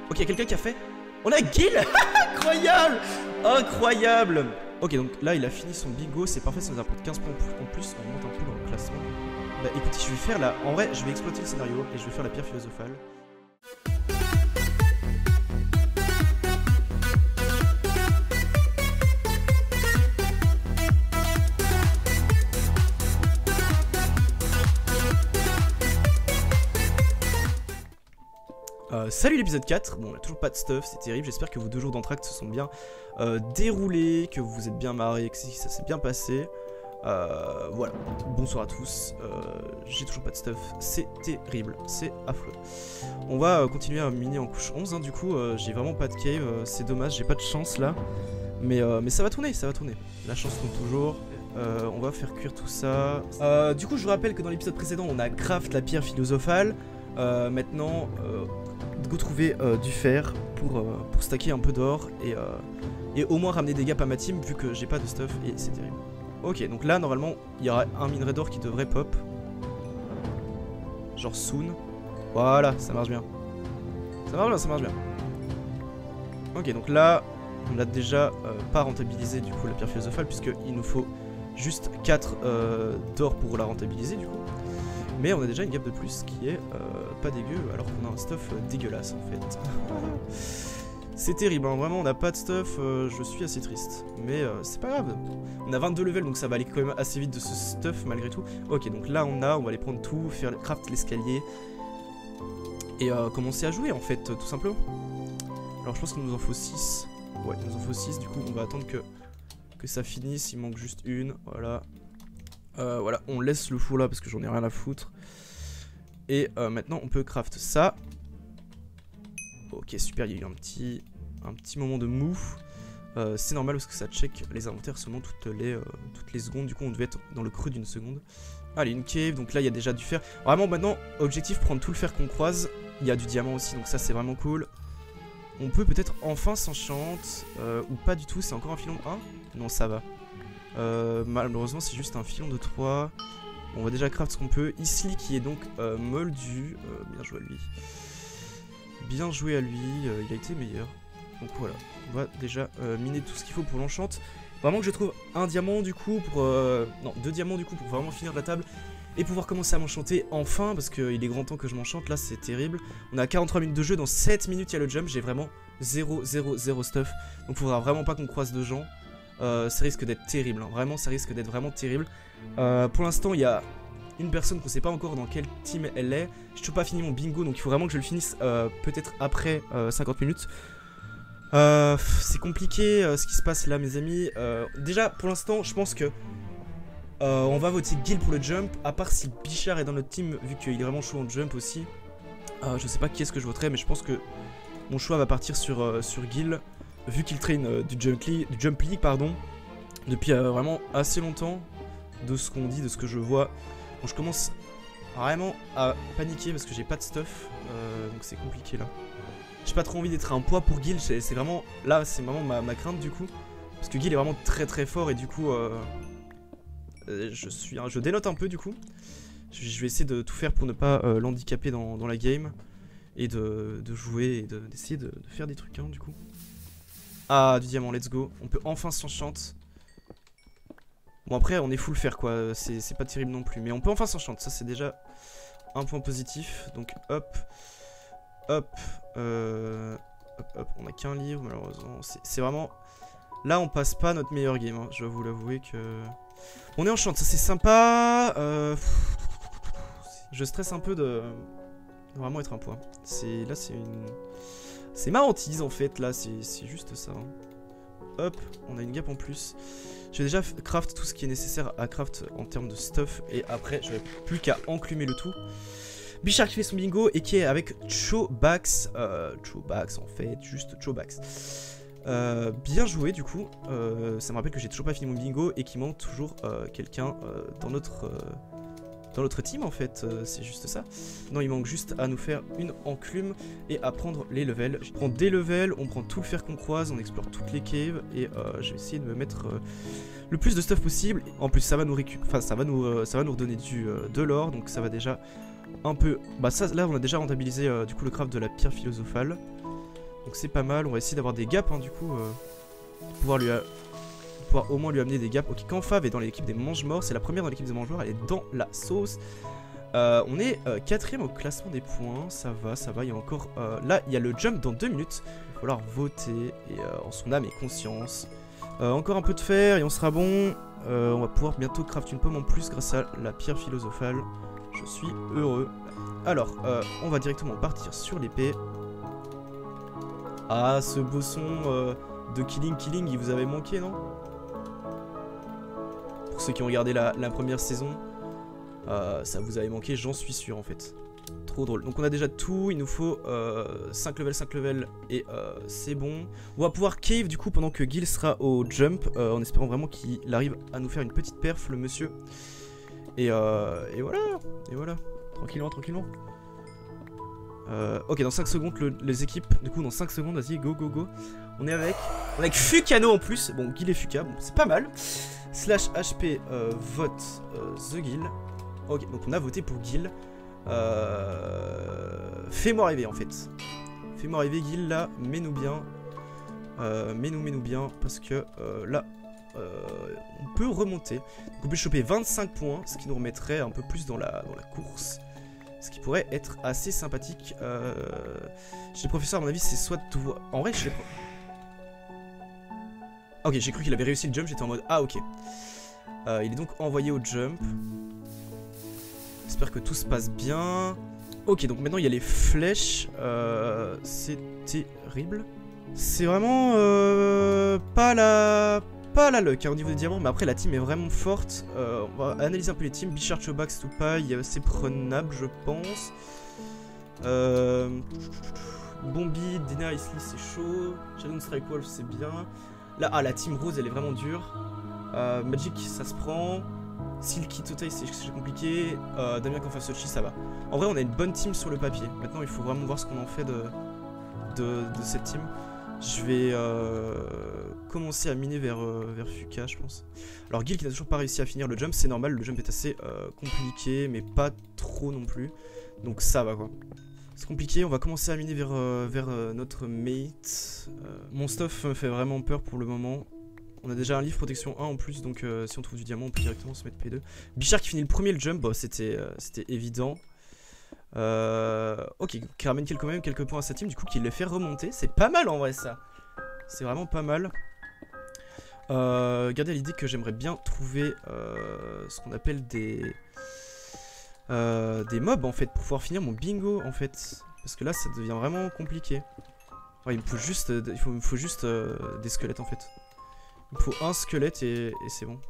Ok, quelqu'un qui a fait. On a Gil. Incroyable. Incroyable. Ok, donc là il a fini son bingo, c'est parfait, ça nous apporte 15 points en plus, on monte un peu dans le classement. Bah écoutez, je vais faire la... En vrai, je vais exploiter le scénario et je vais faire la pierre philosophale. Salut l'épisode 4, bon on a toujours pas de stuff, c'est terrible, j'espère que vos 2 jours d'entracte se sont bien déroulés, que vous vous êtes bien marrés, que ça s'est bien passé. Voilà, bonsoir à tous, j'ai toujours pas de stuff, c'est terrible, c'est affreux. On va continuer à miner en couche 11, hein, du coup j'ai vraiment pas de cave, c'est dommage, j'ai pas de chance là. Mais ça va tourner, la chance tourne toujours. On va faire cuire tout ça. Du coup je vous rappelle que dans l'épisode précédent on a craft la pierre philosophale. Maintenant, go trouver du fer pour stacker un peu d'or et au moins ramener des gaps à ma team vu que j'ai pas de stuff et c'est terrible. Ok, donc là normalement il y aura un minerai d'or qui devrait pop. Genre soon. Voilà, ça marche bien. Ça marche bien. Ok, donc là on a déjà pas rentabilisé du coup la pierre philosophale puisqu'il nous faut juste 4 d'or pour la rentabiliser du coup. Mais on a déjà une gap de plus qui est pas dégueu alors qu'on a un stuff dégueulasse en fait. C'est terrible, hein. Vraiment on n'a pas de stuff, je suis assez triste. Mais c'est pas grave. On a 22 levels donc ça va aller quand même assez vite de ce stuff malgré tout. Ok donc là on va aller prendre tout, faire craft l'escalier. Et commencer à jouer en fait tout simplement. Alors je pense qu'il nous en faut 6. Ouais il nous en faut 6 du coup on va attendre que ça finisse, il manque juste une, voilà. Voilà, on laisse le four là parce que j'en ai rien à foutre. Et maintenant on peut craft ça. Ok super, il y a eu un petit moment de mou. C'est normal parce que ça check les inventaires seulement toutes les secondes. Du coup on devait être dans le creux d'une seconde. Allez une cave, donc là il y a déjà du fer. Vraiment maintenant objectif prendre tout le fer qu'on croise. Il y a du diamant aussi donc ça c'est vraiment cool. On peut peut-être enfin s'enchante ou pas du tout, c'est encore un filon de 1. Non ça va. Malheureusement c'est juste un filon de 3. On va déjà craft ce qu'on peut. Isli qui est donc moldu. Bien joué à lui. Bien joué à lui, il a été meilleur. Donc voilà, on va déjà miner tout ce qu'il faut pour l'enchante. Vraiment que je trouve un diamant du coup pour... non, 2 diamants du coup pour vraiment finir la table. Et pouvoir commencer à m'enchanter enfin parce qu'il est grand temps que je m'enchante, là c'est terrible. On a 43 minutes de jeu, dans 7 minutes il y a le jump, j'ai vraiment 0 stuff. Donc il faudra vraiment pas qu'on croise de gens. Ça risque d'être terrible, hein. Vraiment ça risque d'être vraiment terrible. Pour l'instant il y a une personne qu'on sait pas encore dans quelle team elle est. J'ai toujours pas fini mon bingo donc il faut vraiment que je le finisse peut-être après 50 minutes. C'est compliqué ce qui se passe là mes amis. Déjà pour l'instant je pense que on va voter Gil pour le jump. À part si Bichard est dans notre team vu qu'il est vraiment chaud en jump aussi. Je sais pas qui est-ce que je voterai mais je pense que mon choix va partir sur Gil. Vu qu'il traîne du Jump League pardon, depuis vraiment assez longtemps, de ce qu'on dit, de ce que je vois. Bon, je commence vraiment à paniquer parce que j'ai pas de stuff, donc c'est compliqué là. J'ai pas trop envie d'être un poids pour Gil, c'est vraiment, là c'est vraiment ma crainte du coup. Parce que Gil est vraiment très fort et du coup, je dénote un peu du coup. Je vais essayer de tout faire pour ne pas l'handicaper dans la game. Et de jouer et d'essayer de faire des trucs hein, du coup. Ah, du diamant, let's go. On peut enfin s'enchante. Bon, après, on est full fer, quoi. C'est pas terrible non plus. Mais on peut enfin s'enchante. Ça, c'est déjà un point positif. Donc, hop. Hop. Hop. On a qu'un livre, malheureusement. C'est vraiment... Là, on passe pas notre meilleur game. Hein. Je dois vous l'avouer que... On est enchante, ça, c'est sympa. Je stresse un peu de vraiment être un point. Là, c'est une... C'est ma hantise en fait, là, c'est juste ça. Hein. Hop, on a une gap en plus. Je vais déjà craft tout ce qui est nécessaire à craft en termes de stuff. Et après, je n'ai plus qu'à enclumer le tout. Bichard qui fait son bingo et qui est avec Chobax. Chobax en fait, juste Chobax. Bien joué du coup. Ça me rappelle que j'ai toujours pas fini mon bingo et qu'il manque toujours quelqu'un dans notre team en fait, c'est juste ça. Non, il manque juste à nous faire une enclume et à prendre les levels. Je prends des levels, on prend tout le fer qu'on croise, on explore toutes les caves et je vais essayer de me mettre le plus de stuff possible. En plus ça va nous ça va nous redonner de l'or, donc ça va déjà un peu... Bah ça, là on a déjà rentabilisé du coup le craft de la pierre philosophale. Donc c'est pas mal, on va essayer d'avoir des gaps hein, du coup. Pouvoir au moins lui amener des gaps. Ok, quand Fav est dans l'équipe des mange-morts, c'est la première dans l'équipe des mange-morts, elle est dans la sauce. On est 4ème au classement des points, ça va, il y a encore... là, il y a le jump dans 2 minutes, il va falloir voter, et en son âme et conscience. Encore un peu de fer et on sera bon. On va pouvoir bientôt craft une pomme en plus grâce à la pierre philosophale. Je suis heureux. Alors, on va directement partir sur l'épée. Ah, ce beau son de Killing, il vous avait manqué, non? Pour ceux qui ont regardé la première saison, ça vous avait manqué, j'en suis sûr en fait. Trop drôle. Donc on a déjà tout, il nous faut 5 levels et c'est bon. On va pouvoir cave du coup pendant que Gil sera au jump, en espérant vraiment qu'il arrive à nous faire une petite perf, le monsieur. Et voilà, tranquillement. Ok, dans 5 secondes, les équipes, du coup dans 5 secondes, vas-y, go. On est avec Fukano en plus, bon, Gil et Fuka, bon, c'est pas mal. Slash HP vote The Gil. Ok, donc on a voté pour Gil. Fais-moi rêver en fait. Fais-moi rêver Gil là, mets-nous bien. Mets-nous bien parce que là, on peut remonter. Donc on peut choper 25 points, ce qui nous remettrait un peu plus dans la course. Ce qui pourrait être assez sympathique. Chez le professeur, à mon avis, c'est soit tout voir. En vrai, je sais pas. Ok, j'ai cru qu'il avait réussi le jump, j'étais en mode ah ok. Il est donc envoyé au jump. J'espère que tout se passe bien. Ok, donc maintenant il y a les flèches. C'est terrible. C'est vraiment pas la luck hein, au niveau des diamants, mais après la team est vraiment forte. On va analyser un peu les teams. Bichard, Chobax, Tupai, c'est prenable je pense. Bombi, Dena, Isli c'est chaud. Shadow Strike Wolf c'est bien. Là, la team rose elle est vraiment dure. Magic ça se prend. Silky Totai c'est compliqué. Damien Kanfasochi ça va. En vrai on a une bonne team sur le papier. Maintenant il faut vraiment voir ce qu'on en fait de cette team. Je vais commencer à miner vers Fuka je pense. Alors Gil qui n'a toujours pas réussi à finir le jump, c'est normal, le jump est assez compliqué mais pas trop non plus. Donc ça va quoi. C'est compliqué, on va commencer à miner vers notre mate. Mon stuff me fait vraiment peur pour le moment. On a déjà un livre protection 1 en plus, donc si on trouve du diamant, on peut directement se mettre P2. Bichard qui finit le premier le jump, bon, c'était évident. Ok, qui ramène quand même quelques points à sa team, du coup qui les fait remonter. C'est pas mal en vrai ça. C'est vraiment pas mal. Gardez à l'idée que j'aimerais bien trouver ce qu'on appelle des mobs en fait, pour pouvoir finir mon bingo en fait. Parce que là ça devient vraiment compliqué. Ouais, il me faut juste, des squelettes en fait. Il me faut un squelette et c'est bon.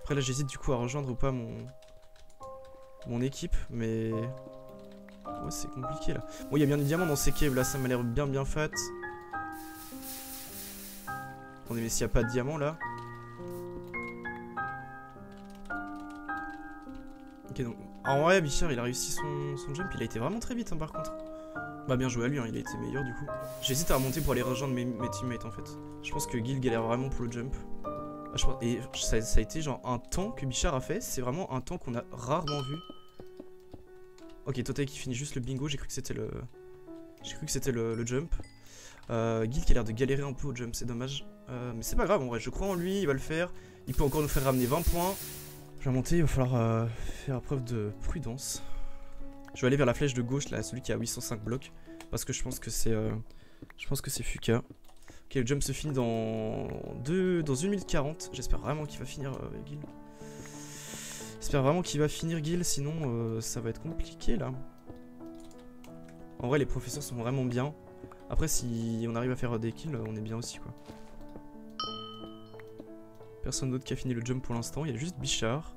Après là j'hésite du coup à rejoindre ou pas mon équipe, mais ouais, c'est compliqué là. Bon, il y a bien des diamants dans ces caves là, ça m'a l'air bien fat. Attendez, mais s'il n'y a pas de diamants là. Ok, donc en vrai, Bichard il a réussi son jump, il a été vraiment très vite hein, par contre. Bah bien joué à lui, hein, il a été meilleur du coup. J'hésite à remonter pour aller rejoindre mes teammates en fait. Je pense que Gil galère vraiment pour le jump. Ah, et ça a été genre un temps que Bichard a fait, c'est vraiment un temps qu'on a rarement vu. Ok, Totai qui finit juste le bingo, j'ai cru que c'était le jump. Gil qui a l'air de galérer un peu au jump, c'est dommage. Mais c'est pas grave en vrai, je crois en lui, il va le faire. Il peut encore nous faire ramener 20 points. Je vais monter, il va falloir faire preuve de prudence. Je vais aller vers la flèche de gauche là, celui qui a 805 blocs. Parce que je pense que c'est Fuka. Ok, le jump se finit dans 1 minute 40. J'espère vraiment qu'il va finir Gil. J'espère vraiment qu'il va finir Gil, sinon ça va être compliqué là. En vrai les professeurs sont vraiment bien. Après si on arrive à faire des kills, on est bien aussi quoi. Personne d'autre qui a fini le jump pour l'instant, il y a juste Bichard.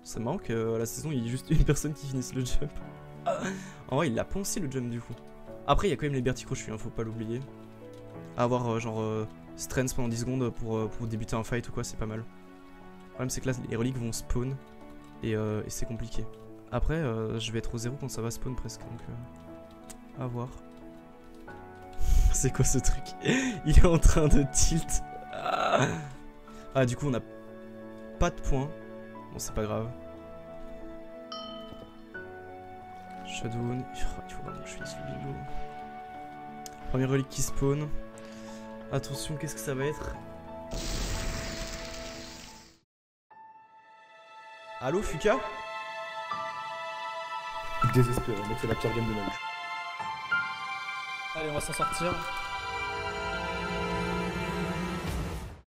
Ça me manque, à la saison il y a juste une personne qui finisse le jump. En vrai il l'a poncé le jump du coup. Après il y a quand même les Bertie Crochus, hein, faut pas l'oublier. Avoir genre strength pendant 10 secondes pour débuter un fight ou quoi, c'est pas mal. Le problème c'est que là les reliques vont spawn et c'est compliqué. Après je vais être au 0 quand ça va spawn presque, donc à voir. C'est quoi ce truc? Il est en train de tilt. Ah du coup on a pas de points. Bon c'est pas grave. Shadow, il faut vraiment que je finisse le bingo. Première relique qui spawn. Attention, qu'est-ce que ça va être? Allo, Fuka? Désespéré, mec, c'est la pire game de ma vie. Allez, on va s'en sortir.